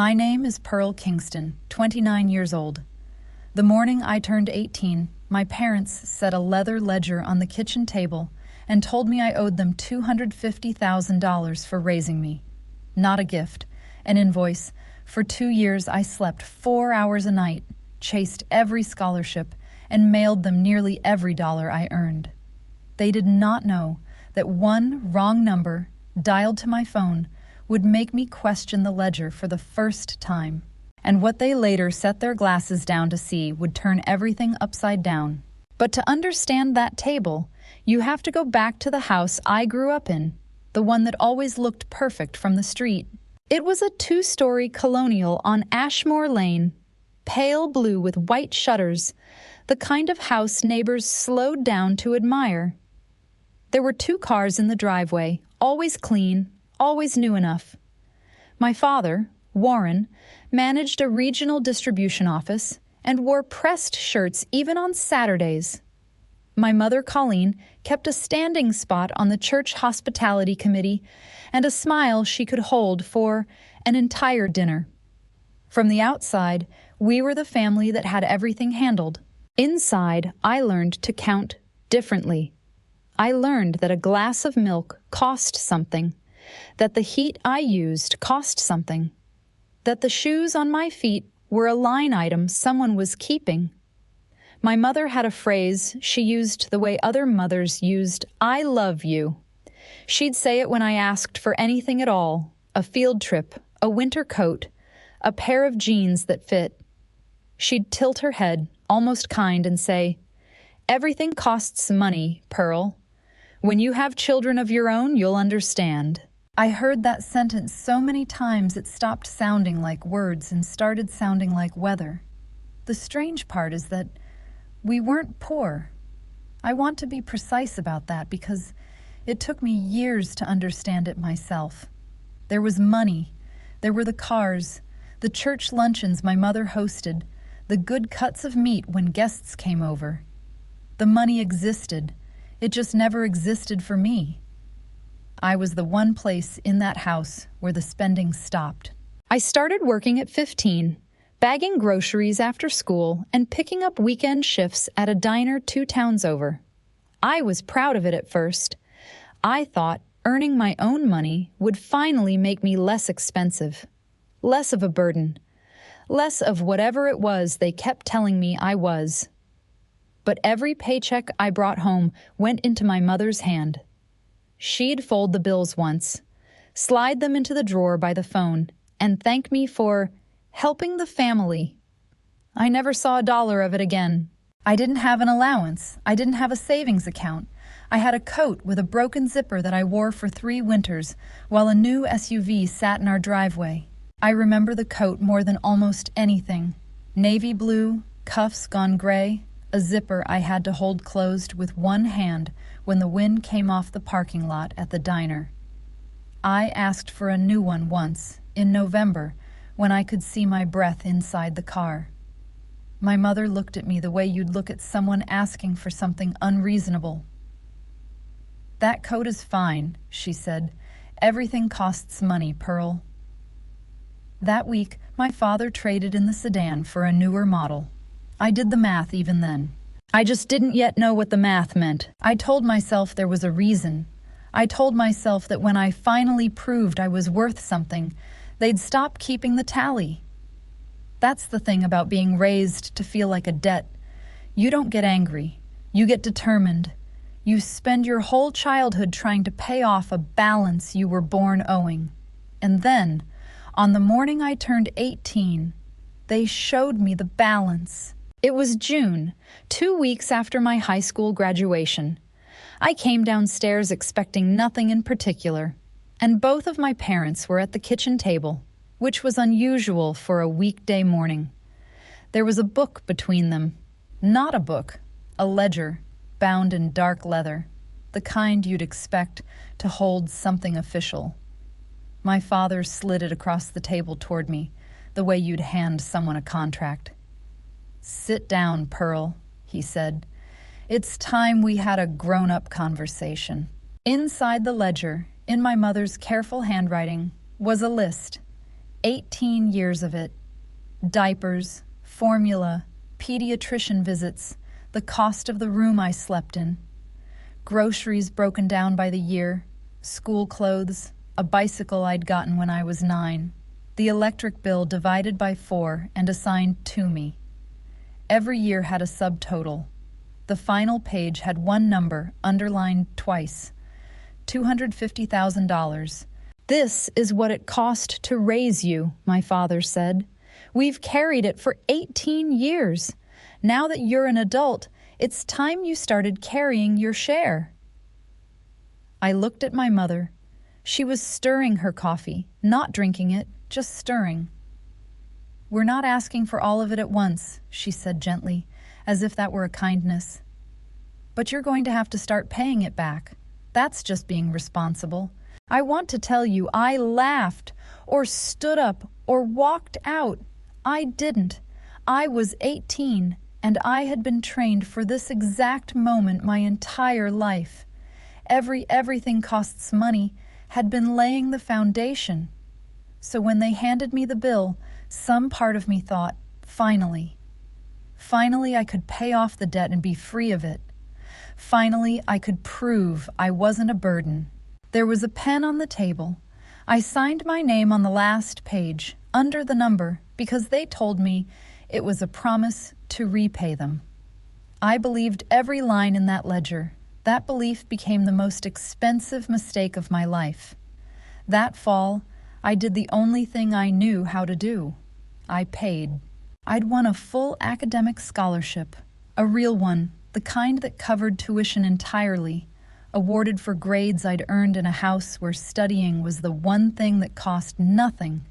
My name is Pearl Kingston, 29 years old. The morning I turned 18, my parents set a leather ledger on the kitchen table and told me I owed them $250,000 for raising me. Not a gift, an invoice. For 2 years I slept 4 hours a night, chased every scholarship, and mailed them nearly every dollar I earned. They did not know that one wrong number, dialed to my phone, would make me question the ledger for the first time. And what they later set their glasses down to see would turn everything upside down. But to understand that table, you have to go back to the house I grew up in, the one that always looked perfect from the street. It was a 2-story colonial on Ashmore Lane, pale blue with white shutters, the kind of house neighbors slowed down to admire. There were 2 cars in the driveway, always clean, always new enough. My father, Warren, managed a regional distribution office and wore pressed shirts even on Saturdays. My mother, Colleen, kept a standing spot on the church hospitality committee and a smile she could hold for an entire dinner. From the outside, we were the family that had everything handled. Inside, I learned to count differently. I learned that a glass of milk cost something, that the heat I used cost something, that the shoes on my feet were a line item someone was keeping. My mother had a phrase she used the way other mothers used, "I love you." She'd say it when I asked for anything at all, a field trip, a winter coat, a pair of jeans that fit. She'd tilt her head, almost kind, and say, "Everything costs money, Pearl. When you have children of your own, you'll understand." I heard that sentence so many times it stopped sounding like words and started sounding like weather. The strange part is that we weren't poor. I want to be precise about that because it took me years to understand it myself. There was money. There were the cars, the church luncheons my mother hosted, the good cuts of meat when guests came over. The money existed. It just never existed for me. I was the one place in that house where the spending stopped. I started working at 15, bagging groceries after school and picking up weekend shifts at a diner 2 towns over. I was proud of it at first. I thought earning my own money would finally make me less expensive, less of a burden, less of whatever it was they kept telling me I was. But every paycheck I brought home went into my mother's hand. She'd fold the bills once, slide them into the drawer by the phone, and thank me for helping the family. I never saw a dollar of it again. I didn't have an allowance. I didn't have a savings account. I had a coat with a broken zipper that I wore for 3 winters while a new SUV sat in our driveway. I remember the coat more than almost anything. Navy blue, cuffs gone gray, a zipper I had to hold closed with one hand when the wind came off the parking lot at the diner. I asked for a new one once, in November, when I could see my breath inside the car. My mother looked at me the way you'd look at someone asking for something unreasonable. "That coat is fine," she said. "Everything costs money, Pearl." That week, my father traded in the sedan for a newer model. I did the math even then. I just didn't yet know what the math meant. I told myself there was a reason. I told myself that when I finally proved I was worth something, they'd stop keeping the tally. That's the thing about being raised to feel like a debt. You don't get angry. You get determined. You spend your whole childhood trying to pay off a balance you were born owing. And then, on the morning I turned 18, they showed me the balance. It was June, 2 weeks after my high school graduation. I came downstairs expecting nothing in particular, and both of my parents were at the kitchen table, which was unusual for a weekday morning. There was a book between them. Not a book, a ledger, bound in dark leather, the kind you'd expect to hold something official. My father slid it across the table toward me, the way you'd hand someone a contract. "Sit down, Pearl," he said. "It's time we had a grown-up conversation." Inside the ledger, in my mother's careful handwriting, was a list. 18 years of it. Diapers, formula, pediatrician visits, the cost of the room I slept in, groceries broken down by the year, school clothes, a bicycle I'd gotten when I was 9, the electric bill divided by 4 and assigned to me. Every year had a subtotal. The final page had one number underlined twice, $250,000. "This is what it cost to raise you," my father said. "We've carried it for 18 years. Now that you're an adult, it's time you started carrying your share." I looked at my mother. She was stirring her coffee, not drinking it, just stirring. "We're not asking for all of it at once," she said gently, as if that were a kindness. "But you're going to have to start paying it back. That's just being responsible. I want to tell you, I laughed, or stood up, or walked out. I didn't. I was 18, and I had been trained for this exact moment my entire life. Everything costs money had been laying the foundation. So when they handed me the bill, some part of me thought, finally I could pay off the debt and be free of it. Finally, I could prove I wasn't a burden. There was a pen on the table. I signed my name on the last page, under the number, because they told me it was a promise to repay them. I believed every line in that ledger. That belief became the most expensive mistake of my life. That fall, I did the only thing I knew how to do. I paid. I'd won a full academic scholarship, a real one, the kind that covered tuition entirely, awarded for grades I'd earned in a house where studying was the one thing that cost nothing.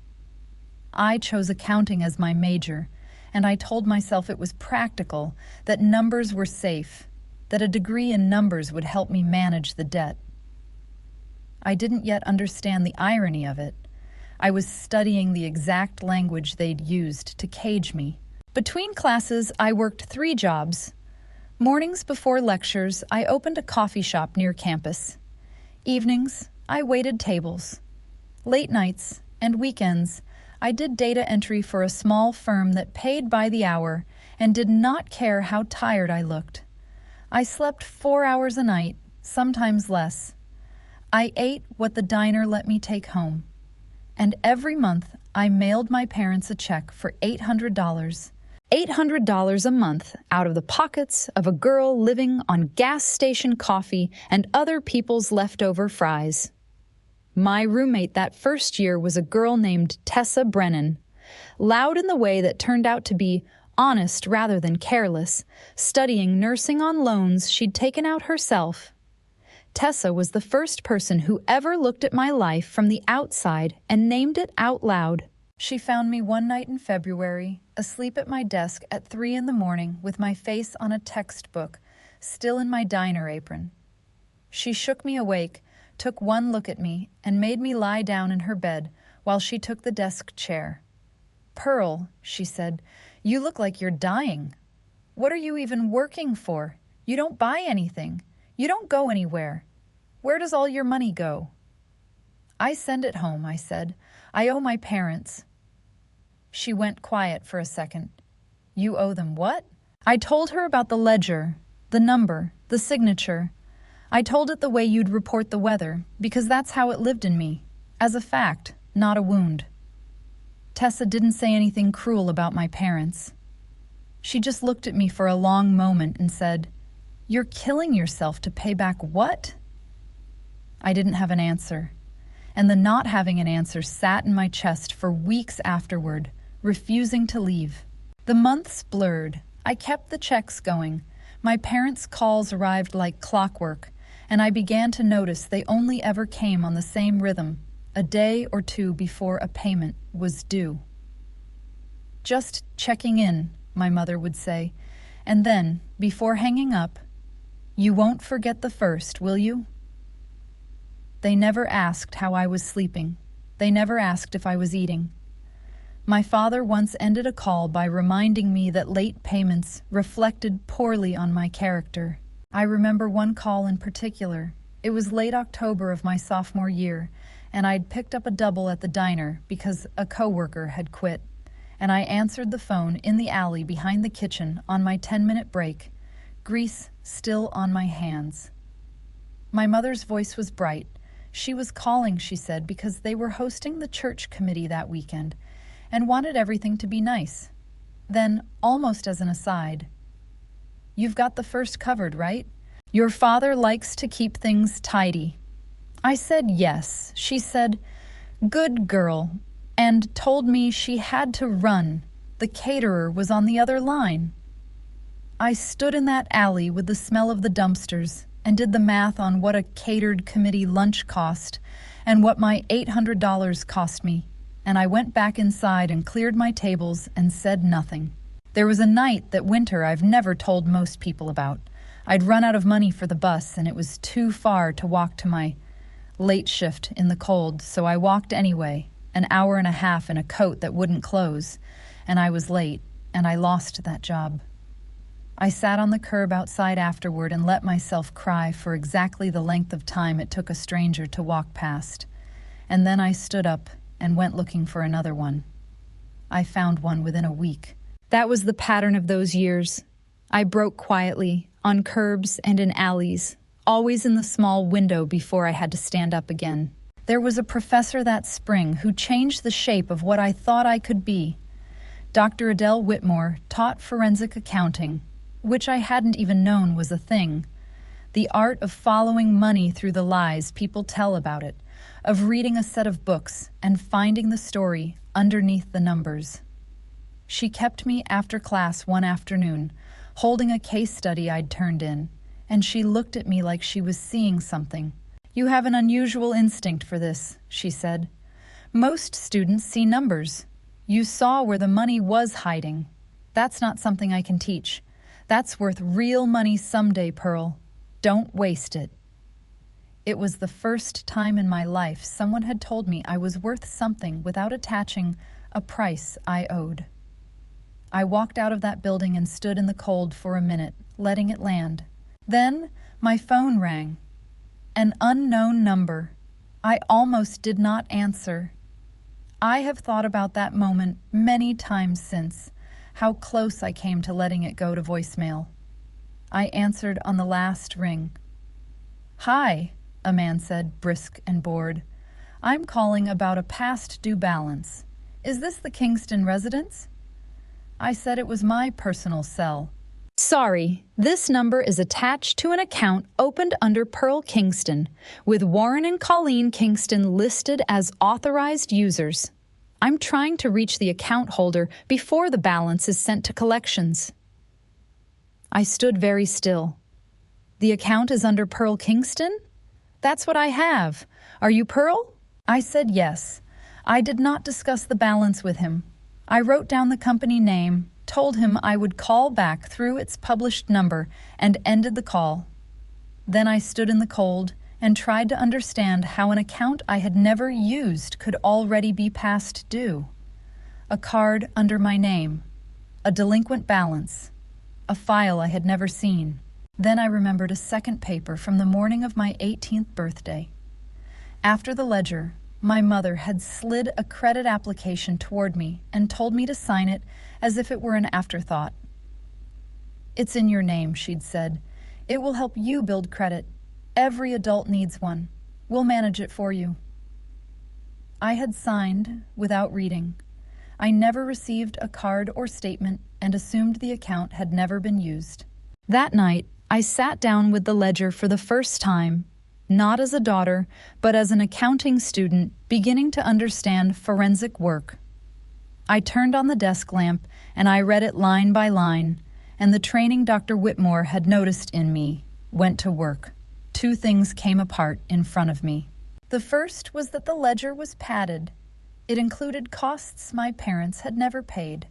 I chose accounting as my major, and I told myself it was practical, that numbers were safe, that a degree in numbers would help me manage the debt. I didn't yet understand the irony of it. I was studying the exact language they'd used to cage me. Between classes, I worked 3 jobs. Mornings before lectures, I opened a coffee shop near campus. Evenings, I waited tables. Late nights and weekends, I did data entry for a small firm that paid by the hour and did not care how tired I looked. I slept 4 hours a night, sometimes less. I ate what the diner let me take home. And every month, I mailed my parents a check for $800. $800 a month out of the pockets of a girl living on gas station coffee and other people's leftover fries. My roommate that first year was a girl named Tessa Brennan, loud in the way that turned out to be honest rather than careless, studying nursing on loans she'd taken out herself. Tessa was the first person who ever looked at my life from the outside and named it out loud. She found me one night in February, asleep at my desk at 3 a.m. with my face on a textbook, still in my diner apron. She shook me awake, took one look at me, and made me lie down in her bed while she took the desk chair. "Pearl," she said, "you look like you're dying. What are you even working for? You don't buy anything. You don't go anywhere. Where does all your money go?" "I send it home," I said. "I owe my parents." She went quiet for a second. "You owe them what?" I told her about the ledger, the number, the signature. I told it the way you'd report the weather, because that's how it lived in me, as a fact, not a wound. Tessa didn't say anything cruel about my parents. She just looked at me for a long moment and said, "You're killing yourself to pay back what?" I didn't have an answer, and the not having an answer sat in my chest for weeks afterward, refusing to leave. The months blurred. I kept the checks going. My parents' calls arrived like clockwork, and I began to notice they only ever came on the same rhythm, a day or 2 before a payment was due. "Just checking in," my mother would say, and then, before hanging up, "You won't forget the first, will you?" They never asked how I was sleeping. They never asked if I was eating. My father once ended a call by reminding me that late payments reflected poorly on my character. I remember one call in particular. It was late October of my sophomore year, and I'd picked up a double at the diner because a coworker had quit, and I answered the phone in the alley behind the kitchen on my 10-minute break, grease still on my hands. My mother's voice was bright. She was calling, she said, because they were hosting the church committee that weekend and wanted everything to be nice. Then, almost as an aside, "You've got the first covered, right? Your father likes to keep things tidy." I said yes. She said, "Good girl," and told me she had to run. The caterer was on the other line. I stood in that alley with the smell of the dumpsters and did the math on what a catered committee lunch cost and what my $800 cost me, and I went back inside and cleared my tables and said nothing. There was a night that winter I've never told most people about. I'd run out of money for the bus, and it was too far to walk to my late shift in the cold, so I walked anyway, an hour and a half in a coat that wouldn't close, and I was late, and I lost that job. I sat on the curb outside afterward and let myself cry for exactly the length of time it took a stranger to walk past, and then I stood up and went looking for another one. I found one within a week. That was the pattern of those years. I broke quietly, on curbs and in alleys, always in the small window before I had to stand up again. There was a professor that spring who changed the shape of what I thought I could be. Dr. Adele Whitmore taught forensic accounting, which I hadn't even known was a thing. The art of following money through the lies people tell about it, of reading a set of books and finding the story underneath the numbers. She kept me after class one afternoon, holding a case study I'd turned in, and she looked at me like she was seeing something. "You have an unusual instinct for this," she said. "Most students see numbers. You saw where the money was hiding. That's not something I can teach. That's worth real money someday, Pearl. Don't waste it." It was the first time in my life someone had told me I was worth something without attaching a price I owed. I walked out of that building and stood in the cold for a minute, letting it land. Then my phone rang. An unknown number. I almost did not answer. I have thought about that moment many times since, how close I came to letting it go to voicemail. I answered on the last ring. "Hi," a man said, brisk and bored. "I'm calling about a past due balance. Is this the Kingston residence?" I said it was my personal cell. "Sorry, this number is attached to an account opened under Pearl Kingston, with Warren and Colleen Kingston listed as authorized users. I'm trying to reach the account holder before the balance is sent to collections." I stood very still. "The account is under Pearl Kingston? That's what I have. Are you Pearl?" I said yes. I did not discuss the balance with him. I wrote down the company name, told him I would call back through its published number, and ended the call. Then I stood in the cold and tried to understand how an account I had never used could already be past due. A card under my name, a delinquent balance, a file I had never seen. Then I remembered a second paper from the morning of my 18th birthday. After the ledger, my mother had slid a credit application toward me and told me to sign it as if it were an afterthought. "It's in your name," she'd said. "It will help you build credit. Every adult needs one. We'll manage it for you." I had signed without reading. I never received a card or statement and assumed the account had never been used. That night, I sat down with the ledger for the first time, not as a daughter, but as an accounting student beginning to understand forensic work. I turned on the desk lamp and I read it line by line, and the training Dr. Whitmore had noticed in me went to work. Two things came apart in front of me. The first was that the ledger was padded. It included costs my parents had never paid.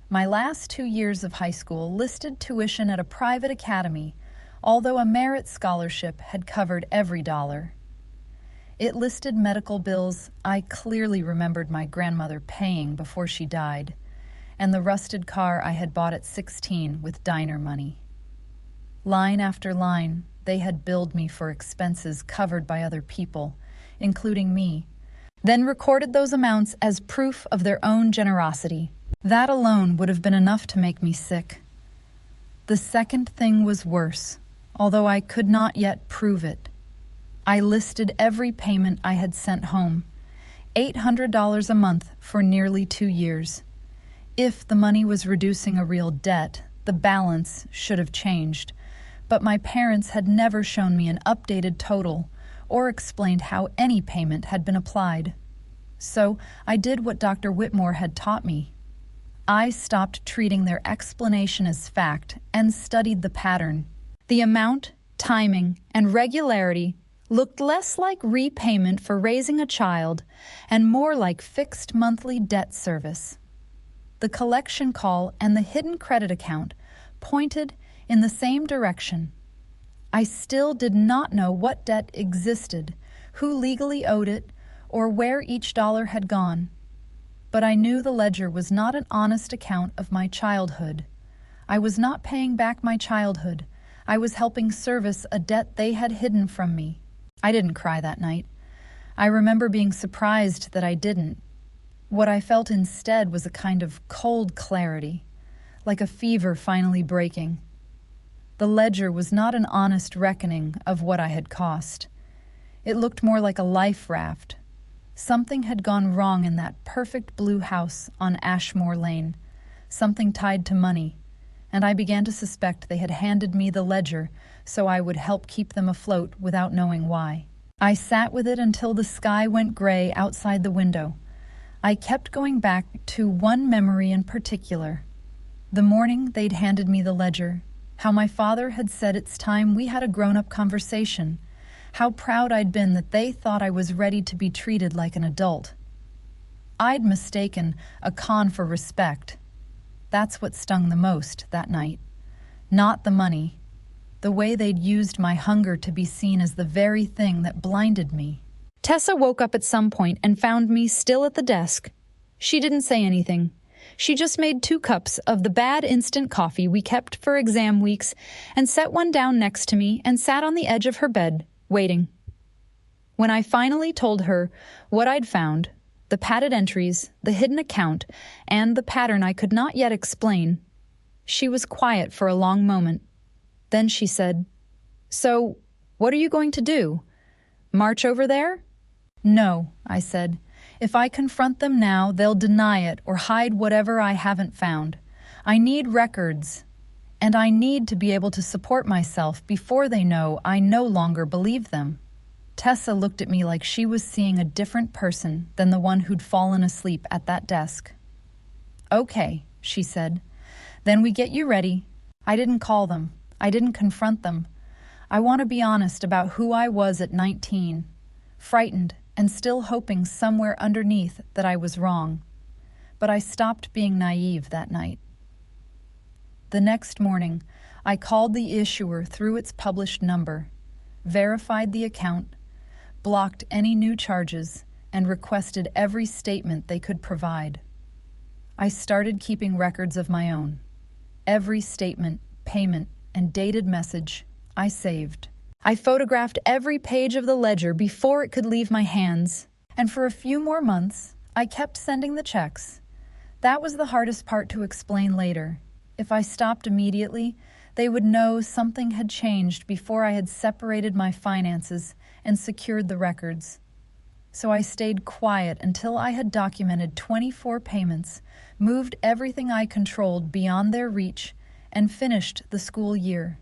My last 2 years of high school listed tuition at a private academy, although a merit scholarship had covered every dollar. It listed medical bills I clearly remembered my grandmother paying before she died, and the rusted car I had bought at 16 with diner money. Line after line, they had billed me for expenses covered by other people, including me, then recorded those amounts as proof of their own generosity. That alone would have been enough to make me sick. The second thing was worse, although I could not yet prove it. I listed every payment I had sent home, $800 a month for nearly 2 years. If the money was reducing a real debt, the balance should have changed, but my parents had never shown me an updated total or explained how any payment had been applied. So I did what Dr. Whitmore had taught me. I stopped treating their explanation as fact and studied the pattern. The amount, timing, and regularity looked less like repayment for raising a child and more like fixed monthly debt service. The collection call and the hidden credit account pointed in the same direction. I still did not know what debt existed, who legally owed it, or where each dollar had gone. But I knew the ledger was not an honest account of my childhood. I was not paying back my childhood. I was helping service a debt they had hidden from me. I didn't cry that night. I remember being surprised that I didn't. What I felt instead was a kind of cold clarity, like a fever finally breaking. The ledger was not an honest reckoning of what I had cost. It looked more like a life raft. Something had gone wrong in that perfect blue house on Ashmore Lane, something tied to money, and I began to suspect they had handed me the ledger so I would help keep them afloat without knowing why. I sat with it until the sky went gray outside the window. I kept going back to one memory in particular. The morning they'd handed me the ledger, how my father had said it's time we had a grown-up conversation, how proud I'd been that they thought I was ready to be treated like an adult. I'd mistaken a con for respect. That's what stung the most that night. Not the money. The way they'd used my hunger to be seen as the very thing that blinded me. Tessa woke up at some point and found me still at the desk. She didn't say anything. She just made 2 cups of the bad instant coffee we kept for exam weeks and set one down next to me and sat on the edge of her bed, waiting. When I finally told her what I'd found, the padded entries, the hidden account, and the pattern I could not yet explain, she was quiet for a long moment. Then she said, "So, what are you going to do? March over there?" "No," I said. "If I confront them now, they'll deny it or hide whatever I haven't found. I need records, and I need to be able to support myself before they know I no longer believe them." Tessa looked at me like she was seeing a different person than the one who'd fallen asleep at that desk. "Okay," she said. "Then we get you ready. I didn't call them. I didn't confront them. I want to be honest about who I was at 19, frightened and still hoping somewhere underneath that I was wrong. But I stopped being naive that night." The next morning, I called the issuer through its published number, verified the account, blocked any new charges, and requested every statement they could provide. I started keeping records of my own. Every statement, payment, and dated message I saved. I photographed every page of the ledger before it could leave my hands, and for a few more months, I kept sending the checks. That was the hardest part to explain later. If I stopped immediately, they would know something had changed before I had separated my finances and secured the records. So I stayed quiet until I had documented 24 payments, moved everything I controlled beyond their reach, and finished the school year.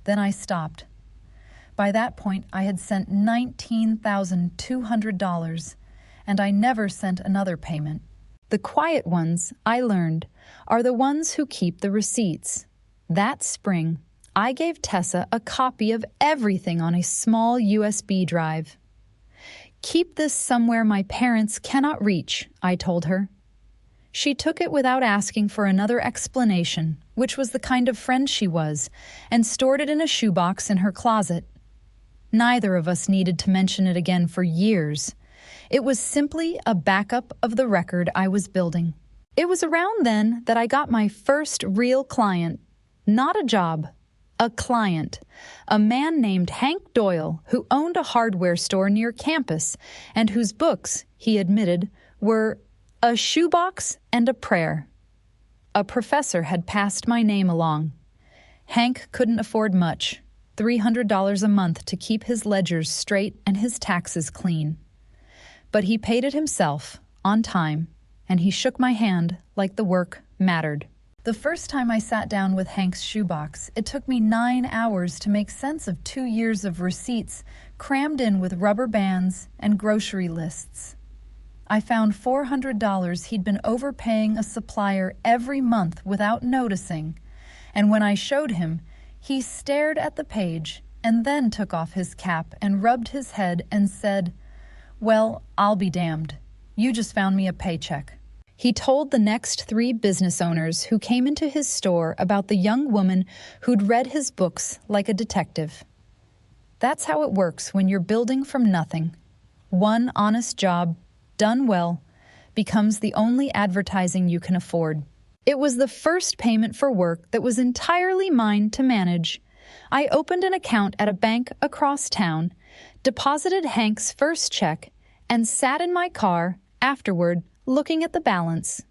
Then I stopped. By that point, I had sent $19,200, and I never sent another payment. The quiet ones, I learned, are the ones who keep the receipts. That spring, I gave Tessa a copy of everything on a small USB drive. "Keep this somewhere my parents cannot reach," I told her. She took it without asking for another explanation, which was the kind of friend she was, and stored it in a shoebox in her closet. Neither of us needed to mention it again for years. It was simply a backup of the record I was building. It was around then that I got my first real client. Not a job, A client, a man named Hank Doyle, who owned a hardware store near campus and whose books, he admitted, were a shoebox and a prayer. A professor had passed my name along. Hank couldn't afford much, $300 a month to keep his ledgers straight and his taxes clean. But he paid it himself, on time, and he shook my hand like the work mattered. The first time I sat down with Hank's shoebox, it took me 9 hours to make sense of 2 years of receipts crammed in with rubber bands and grocery lists. I found $400 he'd been overpaying a supplier every month without noticing, and when I showed him, he stared at the page and then took off his cap and rubbed his head and said, "Well, I'll be damned. You just found me a paycheck." He told the next 3 business owners who came into his store about the young woman who'd read his books like a detective. That's how it works when you're building from nothing. One honest job, done well, becomes the only advertising you can afford. It was the first payment for work that was entirely mine to manage. I opened an account at a bank across town, deposited Hank's first check, and sat in my car afterward looking at the balance.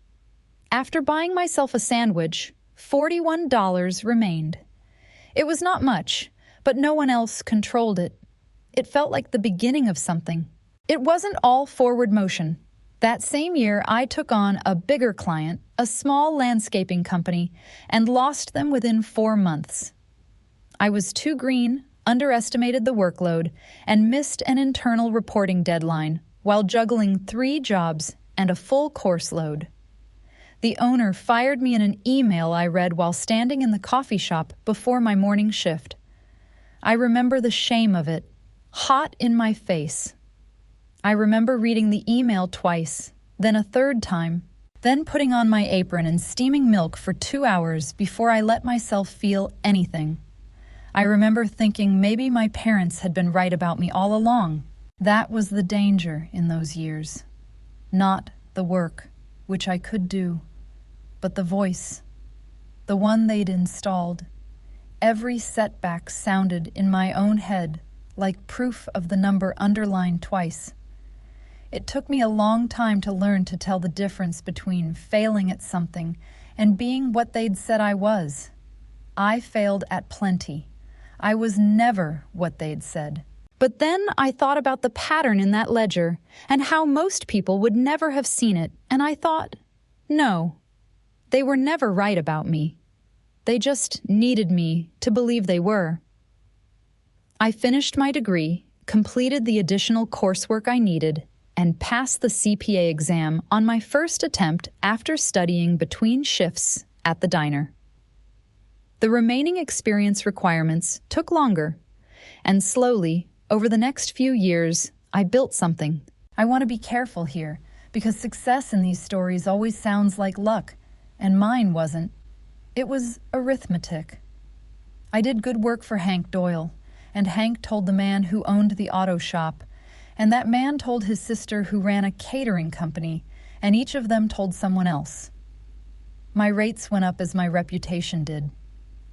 After buying myself a sandwich, $41 remained. It was not much, but no one else controlled it. It felt like the beginning of something. It wasn't all forward motion. That same year, I took on a bigger client, a small landscaping company, and lost them within 4 months. I was too green, underestimated the workload, and missed an internal reporting deadline while juggling 3 jobs and a full course load. The owner fired me in an email I read while standing in the coffee shop before my morning shift. I remember the shame of it, hot in my face. I remember reading the email twice, then a third time, then putting on my apron and steaming milk for 2 hours before I let myself feel anything. I remember thinking maybe my parents had been right about me all along. That was the danger in those years. Not the work, which I could do, but the voice, the one they'd installed. Every setback sounded in my own head like proof of the number underlined twice. It took me a long time to learn to tell the difference between failing at something and being what they'd said I was. I failed at plenty. I was never what they'd said. But then I thought about the pattern in that ledger and how most people would never have seen it, and I thought, no, they were never right about me. They just needed me to believe they were. I finished my degree, completed the additional coursework I needed, and passed the CPA exam on my first attempt after studying between shifts at the diner. The remaining experience requirements took longer, and slowly, over the next few years, I built something. I want to be careful here, because success in these stories always sounds like luck, and mine wasn't. It was arithmetic. I did good work for Hank Doyle, and Hank told the man who owned the auto shop, and that man told his sister who ran a catering company, and each of them told someone else. My rates went up as my reputation did.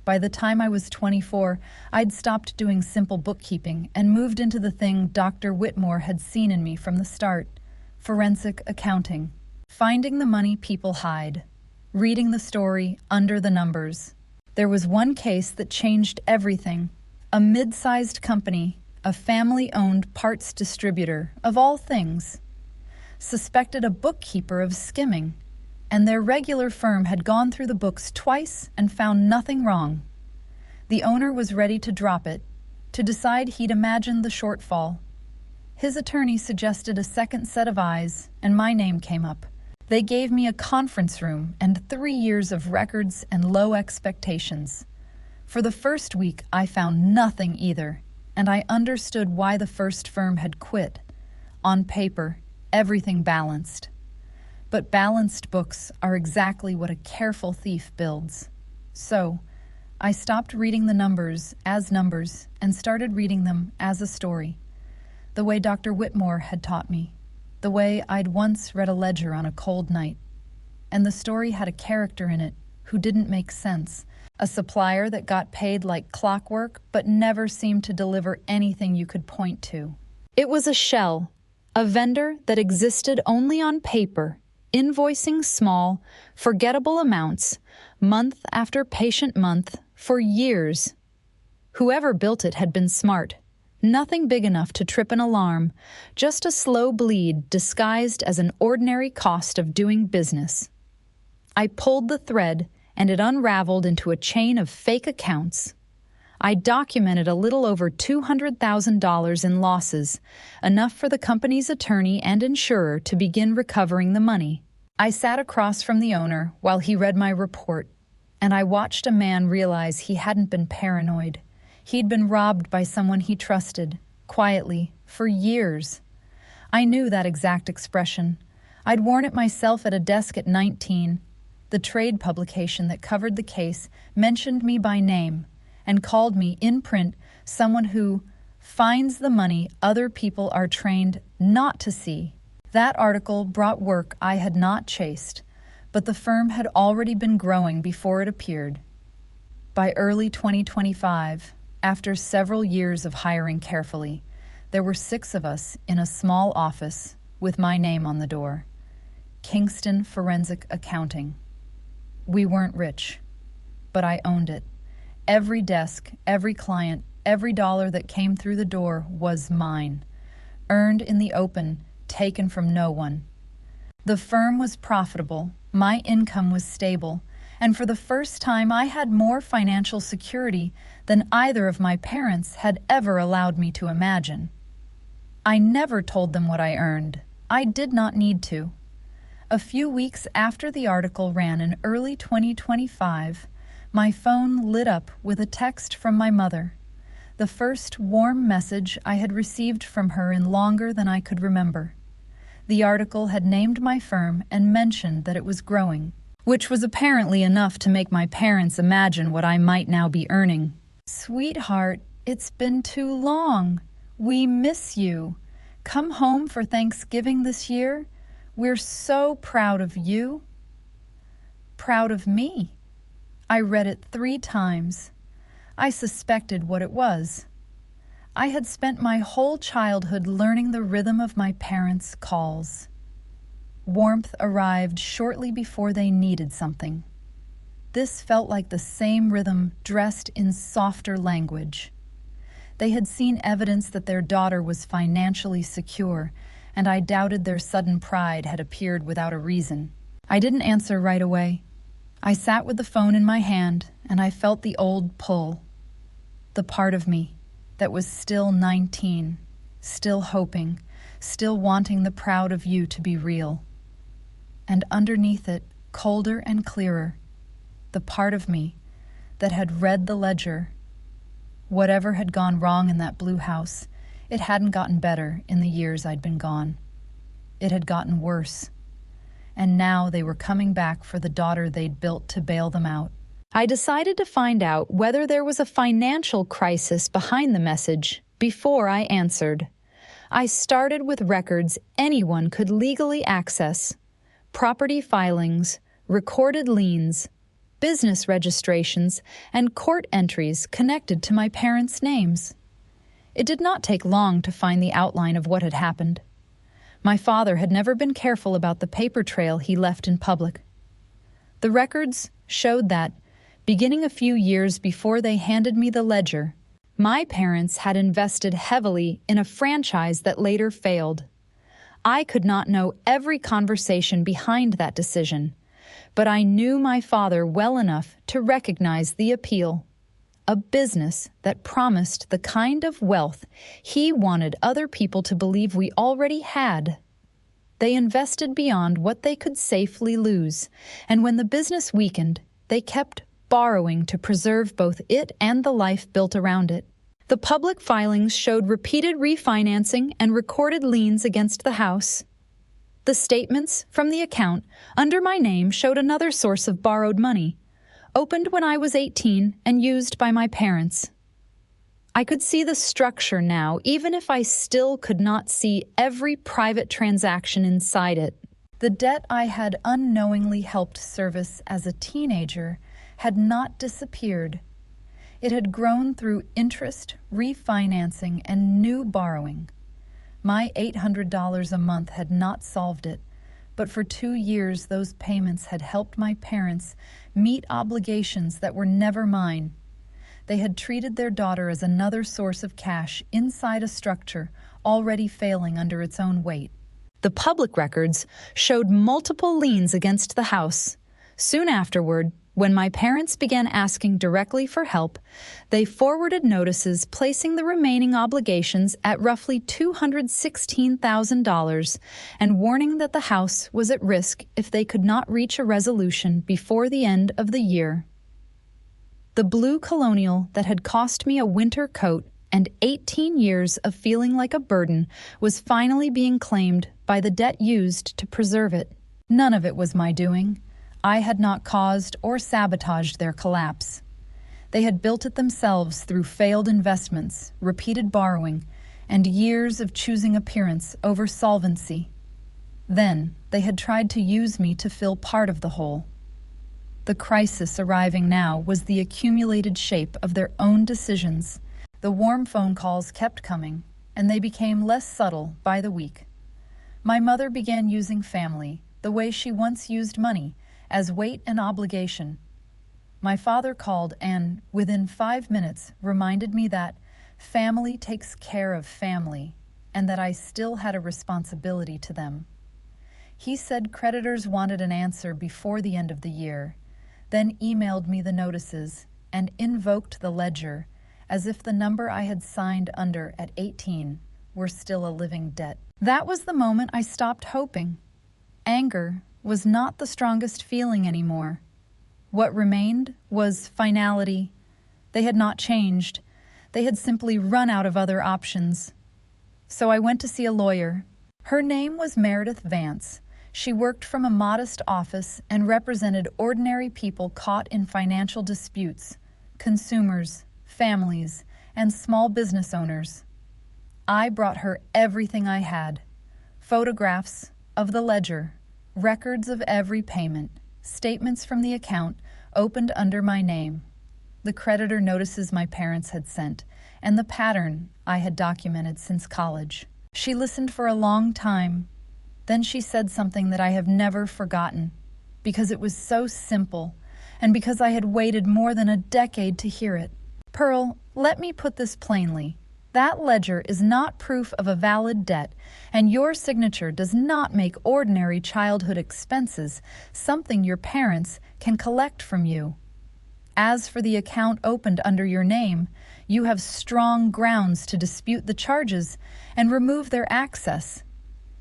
By the time I was 24, I'd stopped doing simple bookkeeping and moved into the thing Dr. Whitmore had seen in me from the start, forensic accounting, finding the money people hide, reading the story under the numbers. There was one case that changed everything. A mid-sized company, a family-owned parts distributor, of all things, suspected a bookkeeper of skimming, and their regular firm had gone through the books twice and found nothing wrong. The owner was ready to drop it, to decide he'd imagined the shortfall. His attorney suggested a second set of eyes, and my name came up. They gave me a conference room and 3 years of records and low expectations. For the first week, I found nothing either, and I understood why the first firm had quit. On paper, everything balanced. But balanced books are exactly what a careful thief builds. So, I stopped reading the numbers as numbers and started reading them as a story, the way Dr. Whitmore had taught me, the way I'd once read a ledger on a cold night. And the story had a character in it who didn't make sense, a supplier that got paid like clockwork but never seemed to deliver anything you could point to. It was a shell, a vendor that existed only on paper, invoicing small, forgettable amounts, month after patient month, for years. Whoever built it had been smart. Nothing big enough to trip an alarm, just a slow bleed disguised as an ordinary cost of doing business. I pulled the thread, and it unraveled into a chain of fake accounts. I documented a little over $200,000 in losses, enough for the company's attorney and insurer to begin recovering the money. I sat across from the owner while he read my report, and I watched a man realize he hadn't been paranoid. He'd been robbed by someone he trusted, quietly, for years. I knew that exact expression. I'd worn it myself at a desk at 19. The trade publication that covered the case mentioned me by name and called me, in print, someone who finds the money other people are trained not to see. That article brought work I had not chased, but the firm had already been growing before it appeared. By early 2025, after several years of hiring carefully, there were 6 of us in a small office with my name on the door. Kingston Forensic Accounting. We weren't rich, but I owned it. Every desk, every client, every dollar that came through the door was mine. Earned in the open, taken from no one. The firm was profitable, my income was stable, and for the first time I had more financial security than either of my parents had ever allowed me to imagine. I never told them what I earned. I did not need to. A few weeks after the article ran in early 2025, my phone lit up with a text from my mother, the first warm message I had received from her in longer than I could remember. The article had named my firm and mentioned that it was growing, which was apparently enough to make my parents imagine what I might now be earning. "Sweetheart, it's been too long. We miss you. Come home for Thanksgiving this year. We're so proud of you." Proud of me. I read it 3 times. I suspected what it was. I had spent my whole childhood learning the rhythm of my parents' calls. Warmth arrived shortly before they needed something. This felt like the same rhythm dressed in softer language. They had seen evidence that their daughter was financially secure, and I doubted their sudden pride had appeared without a reason. I didn't answer right away. I sat with the phone in my hand, and I felt the old pull. The part of me that was still 19, still hoping, still wanting the proud of you to be real. And underneath it, colder and clearer, the part of me that had read the ledger. Whatever had gone wrong in that blue house, it hadn't gotten better in the years I'd been gone. It had gotten worse. And now they were coming back for the daughter they'd built to bail them out. I decided to find out whether there was a financial crisis behind the message before I answered. I started with records anyone could legally access: property filings, recorded liens, business registrations, and court entries connected to my parents' names. It did not take long to find the outline of what had happened. My father had never been careful about the paper trail he left in public. The records showed that, beginning a few years before they handed me the ledger, my parents had invested heavily in a franchise that later failed. I could not know every conversation behind that decision, but I knew my father well enough to recognize the appeal. A business that promised the kind of wealth he wanted other people to believe we already had. They invested beyond what they could safely lose, and when the business weakened, they kept borrowing to preserve both it and the life built around it. The public filings showed repeated refinancing and recorded liens against the house. The statements from the account under my name showed another source of borrowed money, opened when I was 18 and used by my parents. I could see the structure now, even if I still could not see every private transaction inside it. The debt I had unknowingly helped service as a teenager had not disappeared. It had grown through interest, refinancing, and new borrowing. My $800 a month had not solved it, but for 2 years those payments had helped my parents meet obligations that were never mine. They had treated their daughter as another source of cash inside a structure already failing under its own weight. The public records showed multiple liens against the house. Soon afterward, when my parents began asking directly for help, they forwarded notices placing the remaining obligations at roughly $216,000 and warning that the house was at risk if they could not reach a resolution before the end of the year. The blue Colonial that had cost me a winter coat and 18 years of feeling like a burden was finally being claimed by the debt used to preserve it. None of it was my doing. I had not caused or sabotaged their collapse. They had built it themselves through failed investments, repeated borrowing, and years of choosing appearance over solvency. Then, they had tried to use me to fill part of the hole. The crisis arriving now was the accumulated shape of their own decisions. The warm phone calls kept coming, and they became less subtle by the week. My mother began using family the way she once used money, as weight and obligation. My father called and, within 5 minutes, reminded me that family takes care of family and that I still had a responsibility to them. He said creditors wanted an answer before the end of the year, then emailed me the notices and invoked the ledger as if the number I had signed under at 18 were still a living debt. That was the moment I stopped hoping. Anger was not the strongest feeling anymore. What remained was finality. They had not changed. They had simply run out of other options. So I went to see a lawyer. Her name was Meredith Vance. She worked from a modest office and represented ordinary people caught in financial disputes, consumers, families, and small business owners. I brought her everything I had: photographs of the ledger, records of every payment, statements from the account opened under my name, the creditor notices my parents had sent, and the pattern I had documented since college. She listened for a long time. Then she said something that I have never forgotten, because it was so simple, and because I had waited more than a decade to hear it. "Pearl, let me put this plainly. That ledger is not proof of a valid debt, and your signature does not make ordinary childhood expenses something your parents can collect from you. As for the account opened under your name, you have strong grounds to dispute the charges and remove their access.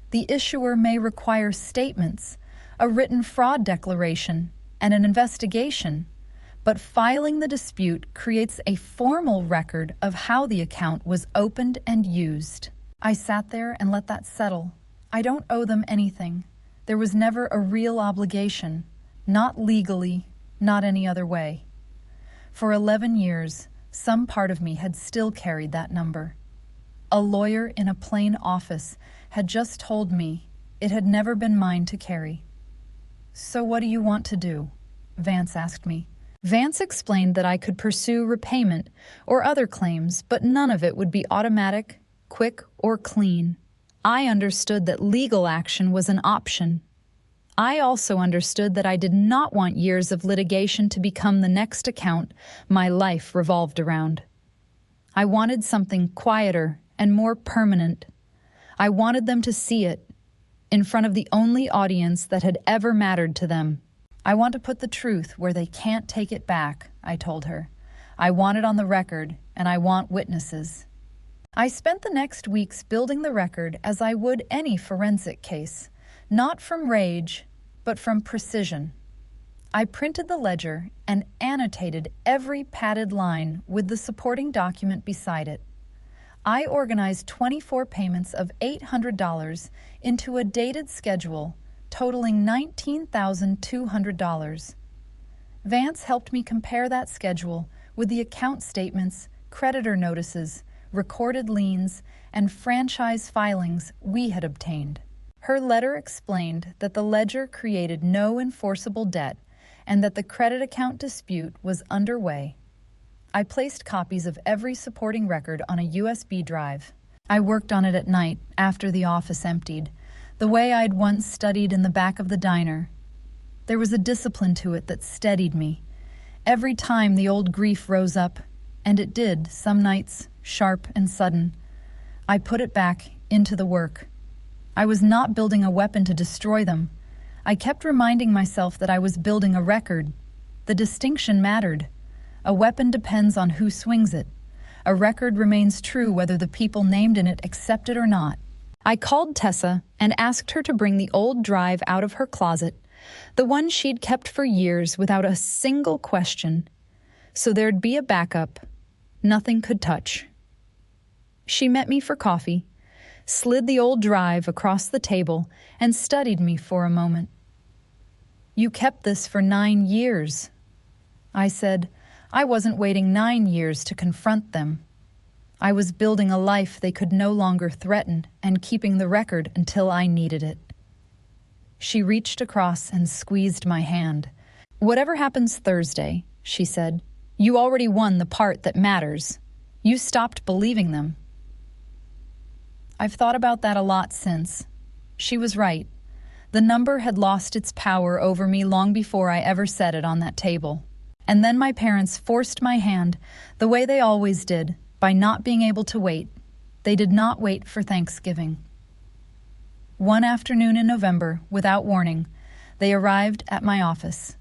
The issuer may require statements, a written fraud declaration, and an investigation, but filing the dispute creates a formal record of how the account was opened and used." I sat there and let that settle. I don't owe them anything. There was never a real obligation, not legally, not any other way. For 11 years, some part of me had still carried that number. A lawyer in a plain office had just told me it had never been mine to carry. "So what do you want to do?" Vance asked me. Vance explained that I could pursue repayment or other claims, but none of it would be automatic, quick, or clean. I understood that legal action was an option. I also understood that I did not want years of litigation to become the next account my life revolved around. I wanted something quieter and more permanent. I wanted them to see it, in front of the only audience that had ever mattered to them. "I want to put the truth where they can't take it back," I told her. "I want it on the record, and I want witnesses." I spent the next weeks building the record as I would any forensic case, not from rage, but from precision. I printed the ledger and annotated every padded line with the supporting document beside it. I organized 24 payments of $800 into a dated schedule totaling $19,200. Vance helped me compare that schedule with the account statements, creditor notices, recorded liens, and franchise filings we had obtained. Her letter explained that the ledger created no enforceable debt and that the credit account dispute was underway. I placed copies of every supporting record on a USB drive. I worked on it at night, after the office emptied, the way I'd once studied in the back of the diner. There was a discipline to it that steadied me. Every time the old grief rose up, and it did, some nights, sharp and sudden, I put it back into the work. I was not building a weapon to destroy them. I kept reminding myself that I was building a record. The distinction mattered. A weapon depends on who swings it. A record remains true whether the people named in it accept it or not. I called Tessa and asked her to bring the old drive out of her closet, the one she'd kept for years without a single question, so there'd be a backup nothing could touch. She met me for coffee, slid the old drive across the table, and studied me for a moment. "You kept this for 9 years." I said, I wasn't waiting 9 years to confront them. I was building a life they could no longer threaten and keeping the record until I needed it. She reached across and squeezed my hand. "Whatever happens Thursday," she said, "you already won the part that matters. You stopped believing them." I've thought about that a lot since. She was right. The number had lost its power over me long before I ever set it on that table. And then my parents forced my hand, the way they always did, by not being able to wait. They did not wait for Thanksgiving. One afternoon in November, without warning, they arrived at my office.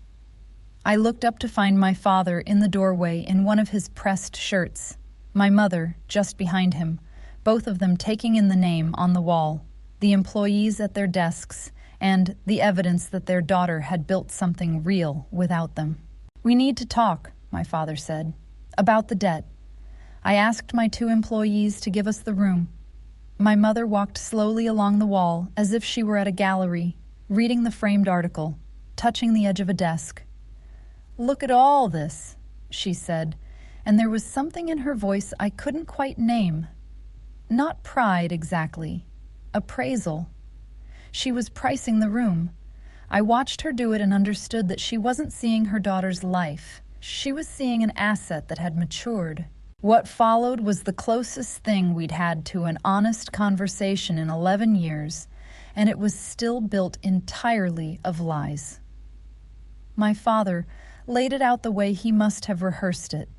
I looked up to find my father in the doorway in one of his pressed shirts, my mother just behind him, both of them taking in the name on the wall, the employees at their desks, and the evidence that their daughter had built something real without them. "We need to talk," my father said, "about the debt." I asked my 2 employees to give us the room. My mother walked slowly along the wall as if she were at a gallery, reading the framed article, touching the edge of a desk. "Look at all this," she said, and there was something in her voice I couldn't quite name. Not pride exactly, appraisal. She was pricing the room. I watched her do it and understood that she wasn't seeing her daughter's life. She was seeing an asset that had matured. What followed was the closest thing we'd had to an honest conversation in 11 years, and it was still built entirely of lies. My father laid it out the way he must have rehearsed it.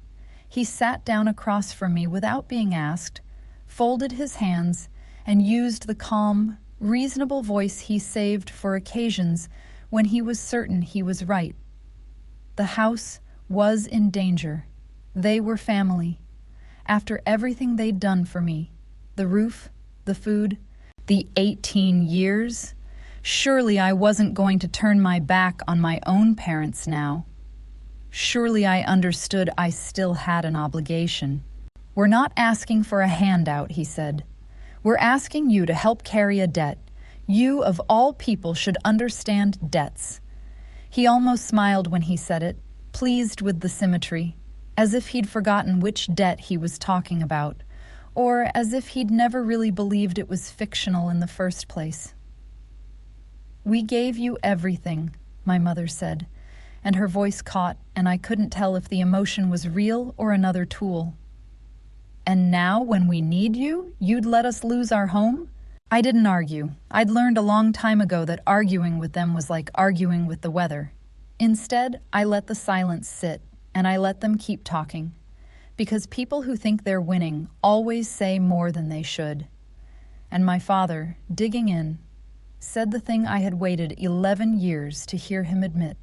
He sat down across from me without being asked, folded his hands, and used the calm, reasonable voice he saved for occasions when he was certain he was right. The house was in danger. They were family. After everything they'd done for me, the roof, the food, the 18 years, surely I wasn't going to turn my back on my own parents now. Surely I understood I still had an obligation. "We're not asking for a handout," he said. "We're asking you to help carry a debt. You, of all people, should understand debts." He almost smiled when he said it, pleased with the symmetry, as if he'd forgotten which debt he was talking about, or as if he'd never really believed it was fictional in the first place. "We gave you everything," my mother said, and her voice caught, and I couldn't tell if the emotion was real or another tool. "And now, when we need you, you'd let us lose our home?" I didn't argue. I'd learned a long time ago that arguing with them was like arguing with the weather. Instead, I let the silence sit, and I let them keep talking. Because people who think they're winning always say more than they should. And my father, digging in, said the thing I had waited 11 years to hear him admit.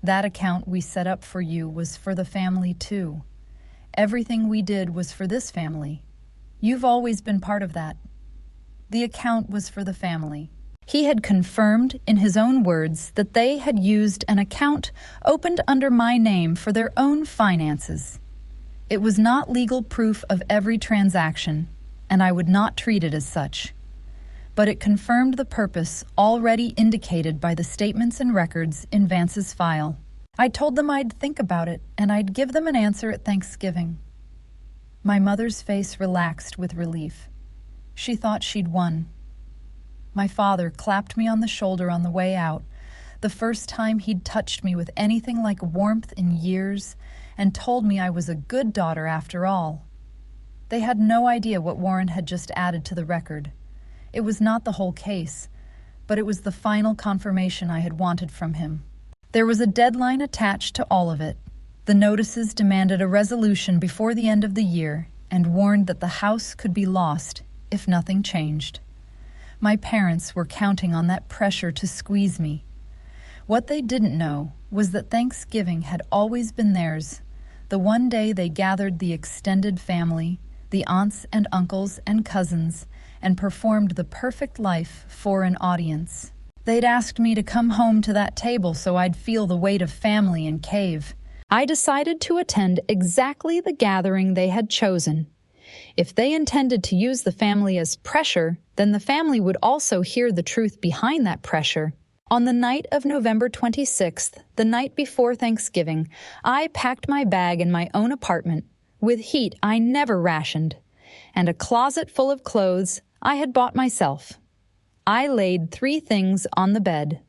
"That account we set up for you was for the family too. Everything we did was for this family. You've always been part of that. The account was for the family." He had confirmed in his own words that they had used an account opened under my name for their own finances. It was not legal proof of every transaction, and I would not treat it as such. But it confirmed the purpose already indicated by the statements and records in Vance's file. I told them I'd think about it, and I'd give them an answer at Thanksgiving. My mother's face relaxed with relief. She thought she'd won. My father clapped me on the shoulder on the way out, the first time he'd touched me with anything like warmth in years, and told me I was a good daughter after all. They had no idea what Warren had just added to the record. It was not the whole case, but it was the final confirmation I had wanted from him. There was a deadline attached to all of it. The notices demanded a resolution before the end of the year and warned that the house could be lost if nothing changed. My parents were counting on that pressure to squeeze me. What they didn't know was that Thanksgiving had always been theirs, the one day they gathered the extended family, the aunts and uncles and cousins, and performed the perfect life for an audience. They'd asked me to come home to that table so I'd feel the weight of family and cave. I decided to attend exactly the gathering they had chosen. If they intended to use the family as pressure, then the family would also hear the truth behind that pressure. On the night of November 26th, the night before Thanksgiving, I packed my bag in my own apartment, with heat I never rationed, and a closet full of clothes I had bought myself. I laid 3 things on the bed: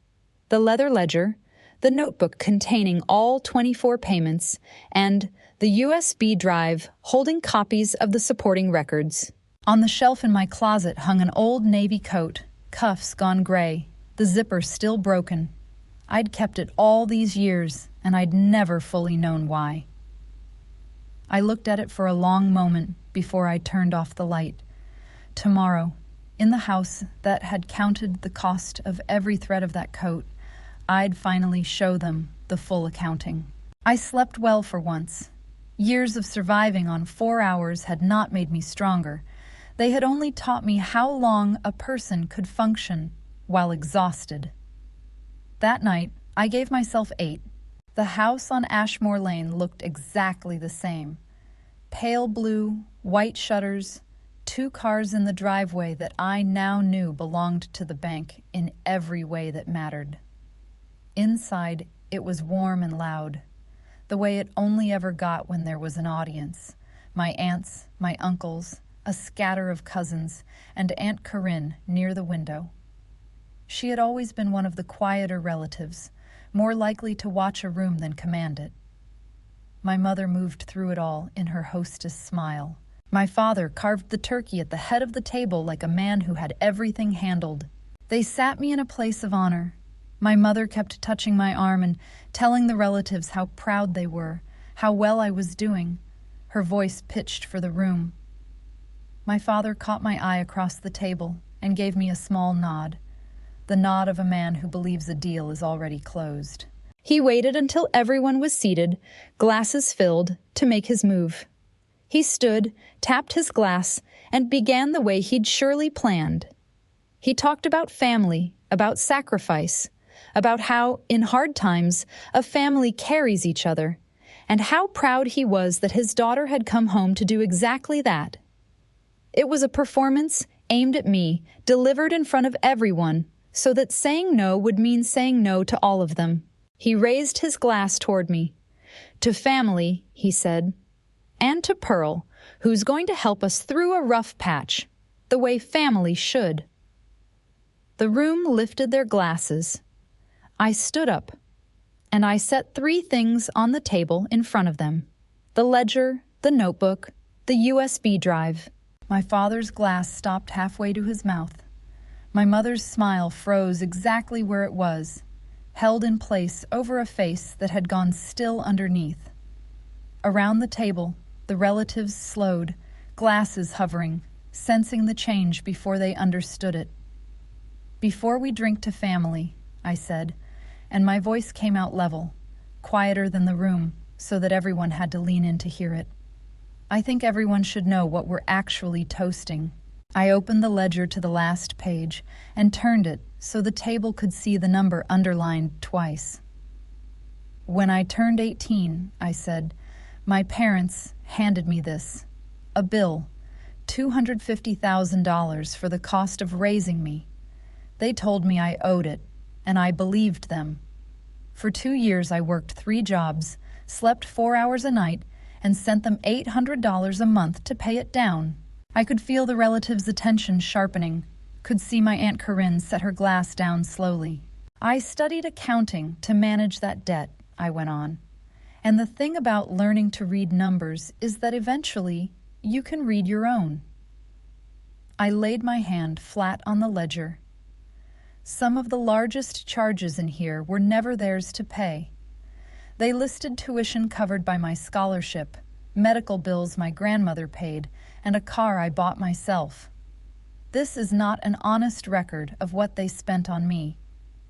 the leather ledger, the notebook containing all 24 payments, and the USB drive holding copies of the supporting records. On the shelf in my closet hung an old navy coat, cuffs gone gray, the zipper still broken. I'd kept it all these years, and I'd never fully known why. I looked at it for a long moment before I turned off the light. Tomorrow, in the house that had counted the cost of every thread of that coat, I'd finally show them the full accounting. I slept well for once. Years of surviving on 4 hours had not made me stronger. They had only taught me how long a person could function while exhausted. That night, I gave myself 8. The house on Ashmore Lane looked exactly the same. Pale blue, white shutters, 2 cars in the driveway that I now knew belonged to the bank in every way that mattered. Inside, it was warm and loud, the way it only ever got when there was an audience. My aunts, my uncles, a scatter of cousins, and Aunt Corinne near the window. She had always been one of the quieter relatives, more likely to watch a room than command it. My mother moved through it all in her hostess smile. My father carved the turkey at the head of the table like a man who had everything handled. They sat me in a place of honor. My mother kept touching my arm and telling the relatives how proud they were, how well I was doing, her voice pitched for the room. My father caught my eye across the table and gave me a small nod, the nod of a man who believes a deal is already closed. He waited until everyone was seated, glasses filled, to make his move. He stood, tapped his glass, and began the way he'd surely planned. He talked about family, about sacrifice, about how, in hard times, a family carries each other, and how proud he was that his daughter had come home to do exactly that. It was a performance aimed at me, delivered in front of everyone, so that saying no would mean saying no to all of them. He raised his glass toward me. "To family," he said, "and to Pearl, who's going to help us through a rough patch, the way family should." The room lifted their glasses. I stood up, and I set 3 things on the table in front of them: the ledger, the notebook, the USB drive. My father's glass stopped halfway to his mouth. My mother's smile froze exactly where it was, held in place over a face that had gone still underneath. Around the table, the relatives slowed, glasses hovering, sensing the change before they understood it. "Before we drink to family," I said, and my voice came out level, quieter than the room, so that everyone had to lean in to hear it. "I think everyone should know what we're actually toasting." I opened the ledger to the last page and turned it so the table could see the number underlined twice. "When I turned 18, I said, my parents handed me this, a bill, $250,000 for the cost of raising me. They told me I owed it, and I believed them. For 2 years I worked 3 jobs, slept 4 hours a night, and sent them $800 a month to pay it down." I could feel the relatives' attention sharpening. could see my Aunt Corinne set her glass down slowly. I studied accounting to manage that debt, I went on. And the thing about learning to read numbers is that eventually you can read your own. I laid my hand flat on the ledger. Some of the largest charges in here were never theirs to pay. They listed tuition covered by my scholarship, medical bills my grandmother paid, and a car I bought myself. This is not an honest record of what they spent on me.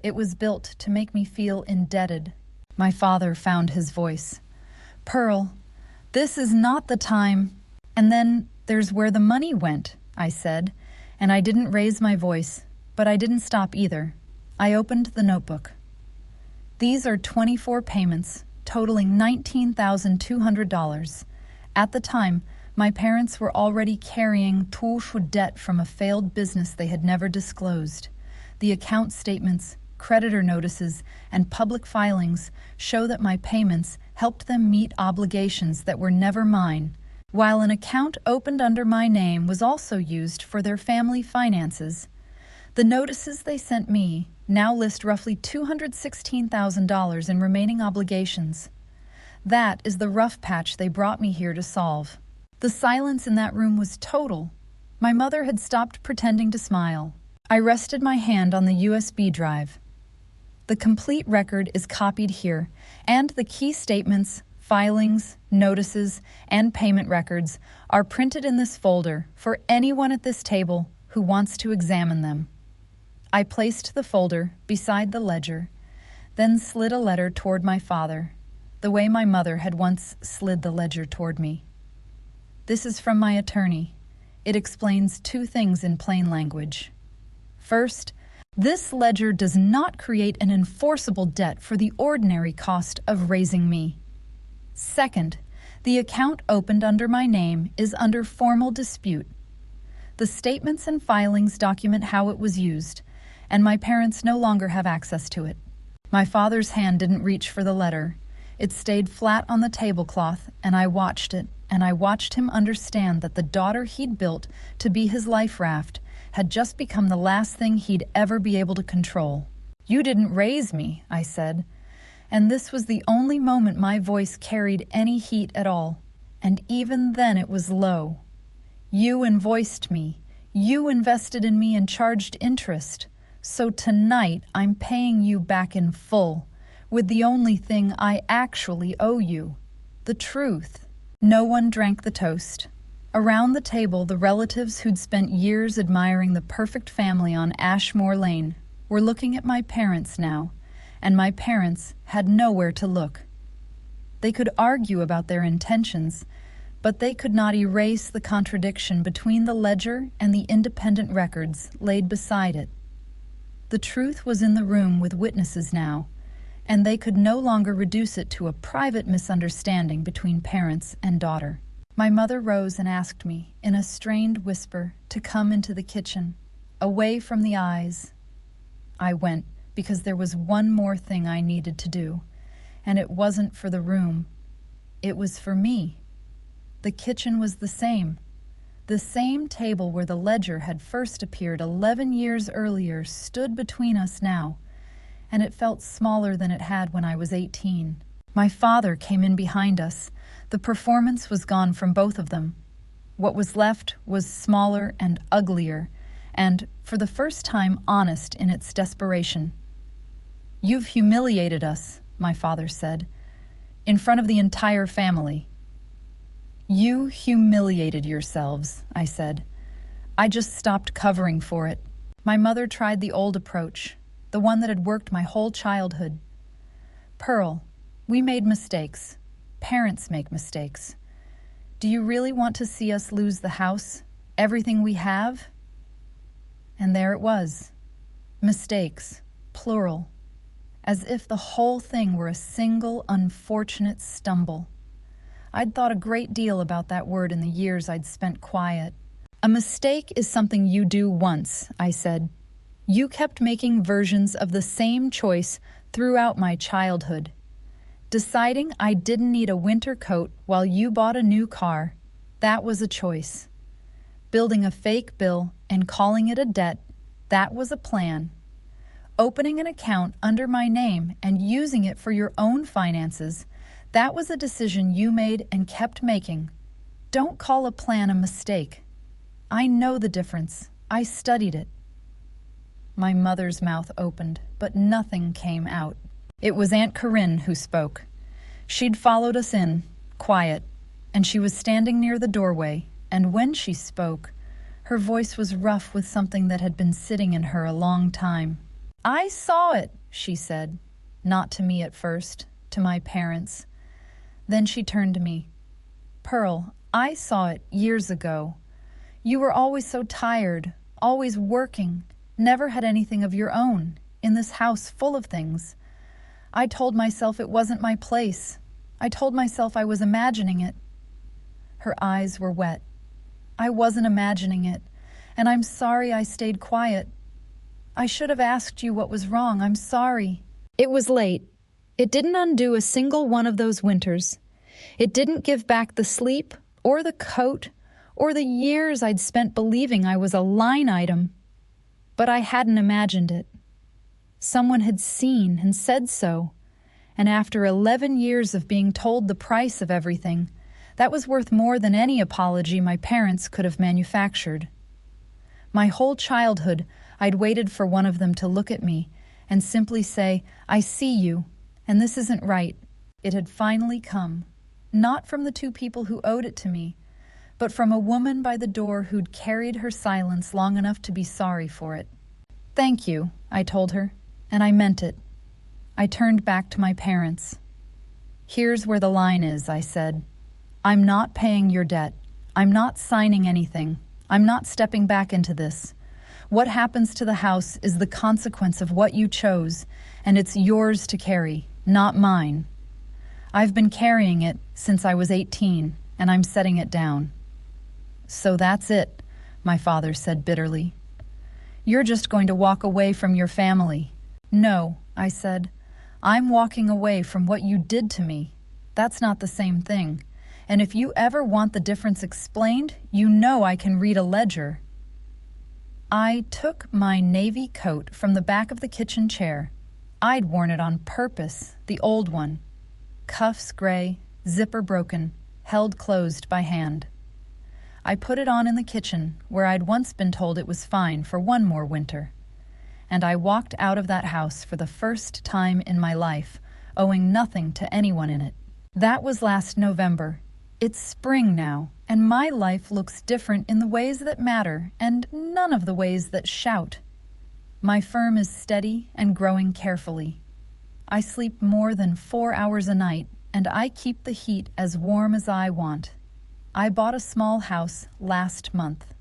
It was built to make me feel indebted. My father found his voice. "Pearl, this is not the time." "And then there's where the money went," I said, and I didn't raise my voice, but I didn't stop either. I opened the notebook. These are 24 payments, totaling $19,200. At the time, my parents were already carrying touche debt from a failed business they had never disclosed. The account statements, creditor notices, and public filings show that my payments helped them meet obligations that were never mine, while an account opened under my name was also used for their family finances. The notices they sent me now list roughly $216,000 in remaining obligations. That is the rough patch they brought me here to solve. The silence in that room was total. My mother had stopped pretending to smile. I rested my hand on the USB drive. The complete record is copied here, and the key statements, filings, notices, and payment records are printed in this folder for anyone at this table who wants to examine them. I placed the folder beside the ledger, then slid a letter toward my father, the way my mother had once slid the ledger toward me. This is from my attorney. It explains two things in plain language. First, this ledger does not create an enforceable debt for the ordinary cost of raising me. Second, the account opened under my name is under formal dispute. The statements and filings document how it was used, and my parents no longer have access to it. My father's hand didn't reach for the letter. It stayed flat on the tablecloth, and I watched it, and I watched him understand that the daughter he'd built to be his life raft had just become the last thing he'd ever be able to control. "You didn't raise me," I said, and this was the only moment my voice carried any heat at all, and even then it was low. "You invoiced me. You invested in me and charged interest. So tonight I'm paying you back in full, with the only thing I actually owe you, the truth." No one drank the toast. Around the table, the relatives who'd spent years admiring the perfect family on Ashmore Lane were looking at my parents now, and my parents had nowhere to look. They could argue about their intentions, but they could not erase the contradiction between the ledger and the independent records laid beside it. The truth was in the room with witnesses now, and they could no longer reduce it to a private misunderstanding between parents and daughter. My mother rose and asked me, in a strained whisper, to come into the kitchen, away from the eyes. I went because there was one more thing I needed to do, and it wasn't for the room. It was for me. The kitchen was the same table where the ledger had first appeared 11 years earlier stood between us now, and it felt smaller than it had when I was 18. My father came in behind us. The performance was gone from both of them. What was left was smaller and uglier, and, for the first time, honest in its desperation. "You've humiliated us," my father said, "in front of the entire family." "You humiliated yourselves," I said. "I just stopped covering for it." My mother tried the old approach, the one that had worked my whole childhood. "Pearl, we made mistakes. Parents make mistakes. Do you really want to see us lose the house, everything we have?" And there it was. Mistakes, plural. As if the whole thing were a single unfortunate stumble. I'd thought a great deal about that word in the years I'd spent quiet. "A mistake is something you do once," I said. "You kept making versions of the same choice throughout my childhood. Deciding I didn't need a winter coat while you bought a new car, that was a choice. Building a fake bill and calling it a debt, That was a plan. Opening an account under my name and using it for your own finances, that was a decision you made and kept making. Don't call a plan a mistake. I know the difference. I studied it. My mother's mouth opened, but nothing came out. It was Aunt Corinne who spoke. She'd followed us in, quiet, and she was standing near the doorway, and when she spoke, her voice was rough with something that had been sitting in her a long time. "I saw it," she said, not to me at first, to my parents. Then she turned to me. "Pearl, I saw it years ago. You were always so tired, always working, never had anything of your own, in this house full of things. I told myself it wasn't my place. I told myself I was imagining it." Her eyes were wet. "I wasn't imagining it, and I'm sorry I stayed quiet. I should have asked you what was wrong. I'm sorry." It was late. It didn't undo a single one of those winters. It didn't give back the sleep, or the coat, or the years I'd spent believing I was a line item. But I hadn't imagined it. Someone had seen and said so, and after 11 years of being told the price of everything, that was worth more than any apology my parents could have manufactured. My whole childhood, I'd waited for one of them to look at me and simply say, "I see you, and this isn't right." It had finally come, not from the two people who owed it to me, but from a woman by the door who'd carried her silence long enough to be sorry for it. "Thank you," I told her, and I meant it. I turned back to my parents. "Here's where the line is," I said. "I'm not paying your debt. I'm not signing anything. I'm not stepping back into this. What happens to the house is the consequence of what you chose, and it's yours to carry, not mine. I've been carrying it since I was 18, and I'm setting it down." "So that's it," my father said bitterly. "You're just going to walk away from your family." "No," I said. "I'm walking away from what you did to me. That's not the same thing. And if you ever want the difference explained, you know I can read a ledger." I took my navy coat from the back of the kitchen chair. I'd worn it on purpose, the old one. Cuffs gray, zipper broken, held closed by hand. I put it on in the kitchen, where I'd once been told it was fine for one more winter. And I walked out of that house for the first time in my life, owing nothing to anyone in it. That was last November. It's spring now, and my life looks different in the ways that matter and none of the ways that shout. My firm is steady and growing carefully. I sleep more than 4 hours a night, and I keep the heat as warm as I want. I bought a small house last month.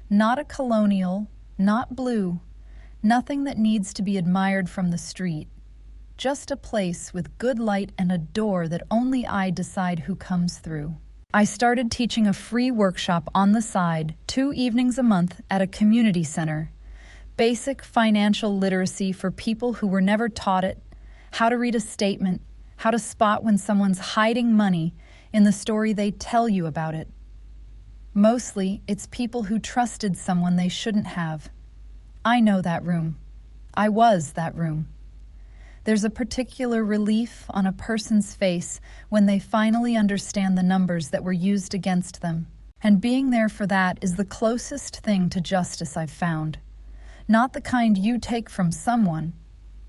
Not a colonial, not blue, nothing that needs to be admired from the street. Just a place with good light and a door that only I decide who comes through. I started teaching a free workshop on the side 2 evenings a month at a community center. Basic financial literacy for people who were never taught it, how to read a statement, how to spot when someone's hiding money in the story they tell you about it. Mostly, it's people who trusted someone they shouldn't have. I know that room. I was that room. There's a particular relief on a person's face when they finally understand the numbers that were used against them. And being there for that is the closest thing to justice I've found. Not the kind you take from someone,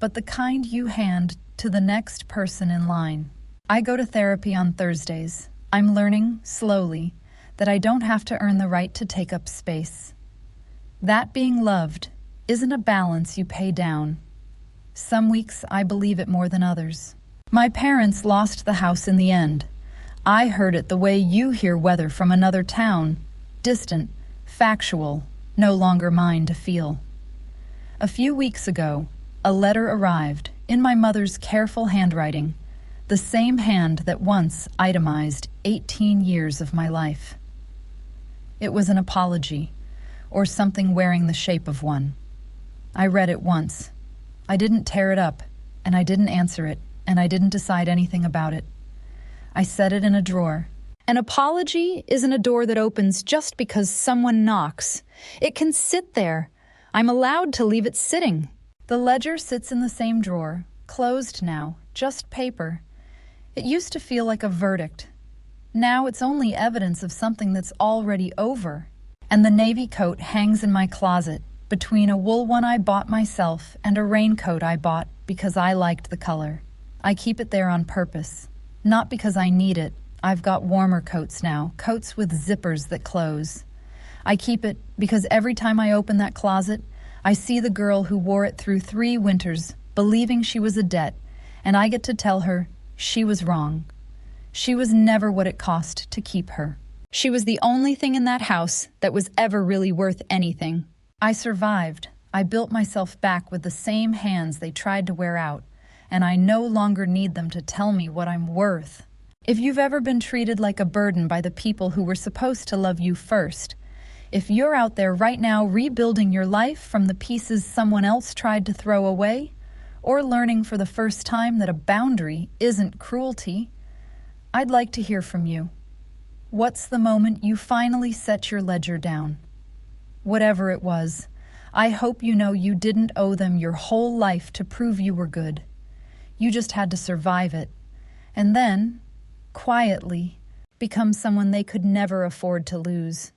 but the kind you hand to the next person in line. I go to therapy on Thursdays. I'm learning, slowly, that I don't have to earn the right to take up space. That being loved isn't a balance you pay down. Some weeks I believe it more than others. My parents lost the house in the end. I heard it the way you hear weather from another town, distant, factual, no longer mine to feel. A few weeks ago, a letter arrived, in my mother's careful handwriting, the same hand that once itemized 18 years of my life. It was an apology, or something wearing the shape of one. I read it once. I didn't tear it up, and I didn't answer it, and I didn't decide anything about it. I set it in a drawer. An apology isn't a door that opens just because someone knocks. It can sit there, I'm allowed to leave it sitting. The ledger sits in the same drawer, closed now, just paper. It used to feel like a verdict. Now it's only evidence of something that's already over. And the navy coat hangs in my closet, between a wool one I bought myself and a raincoat I bought because I liked the color. I keep it there on purpose. Not because I need it. I've got warmer coats now, coats with zippers that close. I keep it because every time I open that closet, I see the girl who wore it through 3 winters, believing she was a debt, and I get to tell her she was wrong. She was never what it cost to keep her. She was the only thing in that house that was ever really worth anything. I survived. I built myself back with the same hands they tried to wear out, and I no longer need them to tell me what I'm worth. If you've ever been treated like a burden by the people who were supposed to love you first, if you're out there right now rebuilding your life from the pieces someone else tried to throw away, or learning for the first time that a boundary isn't cruelty, I'd like to hear from you. What's the moment you finally set your ledger down? Whatever it was, I hope you know you didn't owe them your whole life to prove you were good. You just had to survive it, and then, quietly, become someone they could never afford to lose.